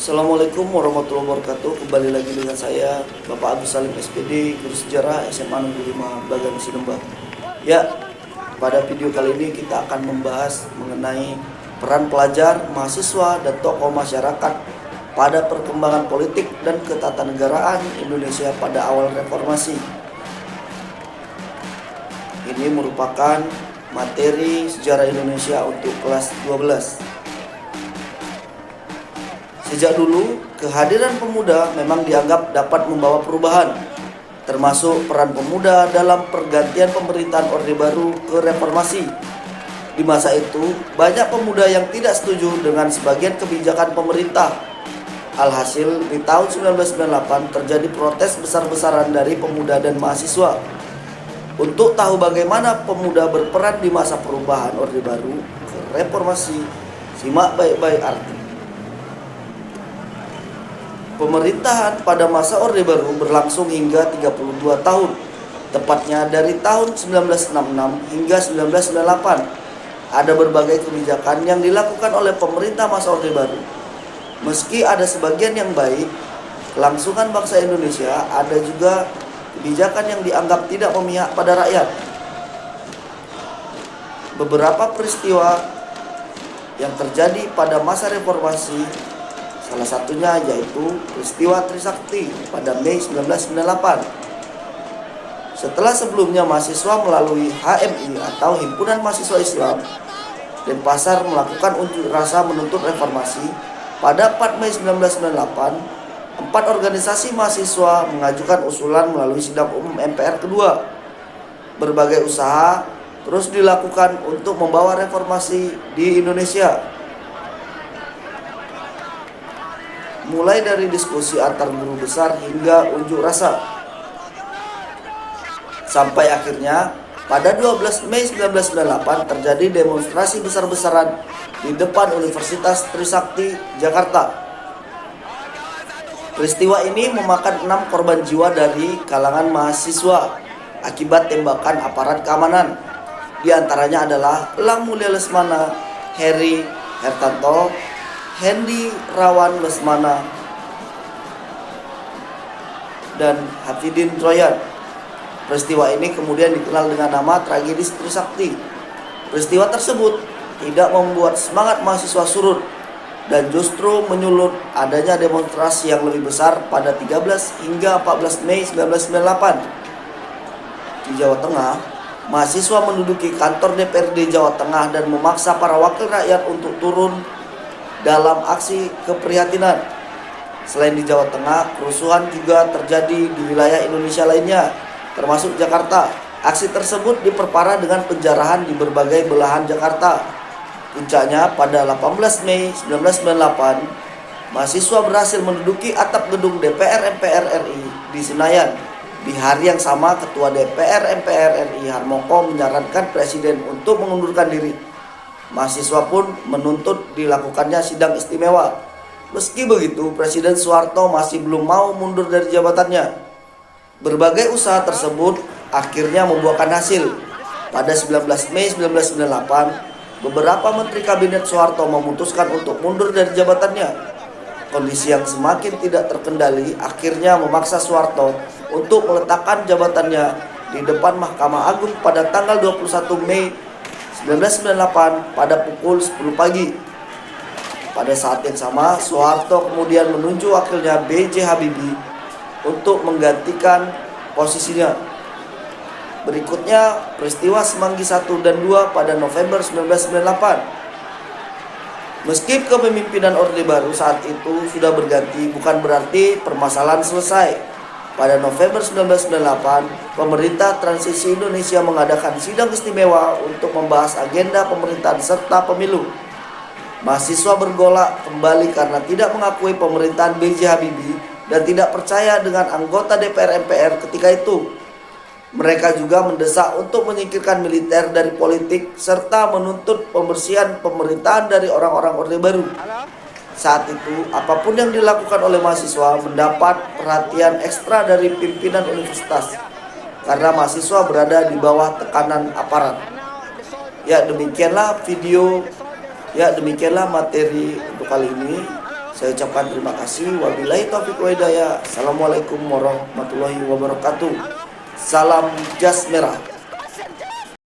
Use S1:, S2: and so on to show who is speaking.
S1: Assalamualaikum warahmatullahi wabarakatuh. Kembali lagi dengan saya Bapak Agus Salim SPD, Guru Sejarah SMA 65 Bagan Sinembang. Ya, pada video kali ini kita akan membahas mengenai peran pelajar, mahasiswa, dan tokoh masyarakat pada perkembangan politik dan ketatanegaraan Indonesia pada awal reformasi. Ini merupakan materi sejarah Indonesia untuk kelas 12. Sejak dulu, kehadiran pemuda memang dianggap dapat membawa perubahan, termasuk peran pemuda dalam pergantian pemerintahan Orde Baru ke reformasi. Di masa itu, banyak pemuda yang tidak setuju dengan sebagian kebijakan pemerintah. Alhasil, di tahun 1998 terjadi protes besar-besaran dari pemuda dan mahasiswa. Untuk tahu bagaimana pemuda berperan di masa perubahan Orde Baru ke reformasi, simak baik-baik arti. Pemerintahan pada masa Orde Baru berlangsung hingga 32 tahun, tepatnya dari tahun 1966 hingga 1998. Ada berbagai kebijakan yang dilakukan oleh pemerintah masa Orde Baru. Meski ada sebagian yang baik, kelangsungan bangsa Indonesia, ada juga kebijakan yang dianggap tidak memihak pada rakyat. Beberapa peristiwa yang terjadi pada masa reformasi, salah satunya yaitu peristiwa Trisakti pada Mei 1998. Setelah sebelumnya mahasiswa melalui HMI atau Himpunan Mahasiswa Islam Denpasar melakukan unjuk rasa menuntut reformasi, pada 4 Mei 1998, 4 organisasi mahasiswa mengajukan usulan melalui sidang umum MPR kedua. Berbagai usaha terus dilakukan untuk membawa reformasi di Indonesia, mulai dari diskusi antar guru besar hingga unjuk rasa. Sampai akhirnya pada 12 Mei 1998 terjadi demonstrasi besar-besaran di depan Universitas Trisakti, Jakarta. Peristiwa ini memakan 6 korban jiwa dari kalangan mahasiswa akibat tembakan aparat keamanan. Di antaranya adalah Elang Mulia Lesmana, Heri Hertanto, Hendy Rawan Lesmana, dan Hafidin Troyan. Peristiwa ini kemudian dikenal dengan nama tragedi Trisakti. Peristiwa tersebut tidak membuat semangat mahasiswa surut dan justru menyulut adanya demonstrasi yang lebih besar pada 13 hingga 14 Mei 1998. Di Jawa Tengah, mahasiswa menduduki kantor DPRD Jawa Tengah dan memaksa para wakil rakyat untuk turun dalam aksi keprihatinan. Selain di Jawa Tengah, kerusuhan juga terjadi di wilayah Indonesia lainnya, termasuk Jakarta. Aksi tersebut diperparah dengan penjarahan di berbagai belahan Jakarta. Puncaknya pada 18 Mei 1998, mahasiswa berhasil menduduki atap gedung DPR MPR RI di Senayan. Di hari yang sama, Ketua DPR MPR RI Harmoko menyarankan Presiden untuk mengundurkan diri. Mahasiswa pun menuntut dilakukannya sidang istimewa. Meski begitu, Presiden Soeharto masih belum mau mundur dari jabatannya. Berbagai usaha tersebut akhirnya membuahkan hasil. Pada 19 Mei 1998, beberapa menteri kabinet Soeharto memutuskan untuk mundur dari jabatannya. Kondisi yang semakin tidak terkendali akhirnya memaksa Soeharto untuk meletakkan jabatannya di depan Mahkamah Agung pada tanggal 21 Mei 1998 pada pukul 10 pagi. Pada saat yang sama, Soeharto kemudian menunjuk wakilnya B.J. Habibie untuk menggantikan posisinya. Berikutnya, peristiwa Semanggi 1 dan 2 pada November 1998. Meski kepemimpinan Orde Baru saat itu sudah berganti, bukan berarti permasalahan selesai. Pada November 1998, pemerintah transisi Indonesia mengadakan sidang istimewa untuk membahas agenda pemerintahan serta pemilu. Mahasiswa bergolak kembali karena tidak mengakui pemerintahan B.J. Habibie dan tidak percaya dengan anggota DPR MPR ketika itu. Mereka juga mendesak untuk menyingkirkan militer dari politik serta menuntut pembersihan pemerintahan dari orang-orang Orde Baru. Saat itu, apapun yang dilakukan oleh mahasiswa mendapat perhatian ekstra dari pimpinan universitas karena mahasiswa berada di bawah tekanan aparat. Ya, demikianlah materi untuk kali ini. Saya ucapkan terima kasih. Wabillahi taufiq wa hidayah. Assalamualaikum warahmatullahi wabarakatuh. Salam jas merah.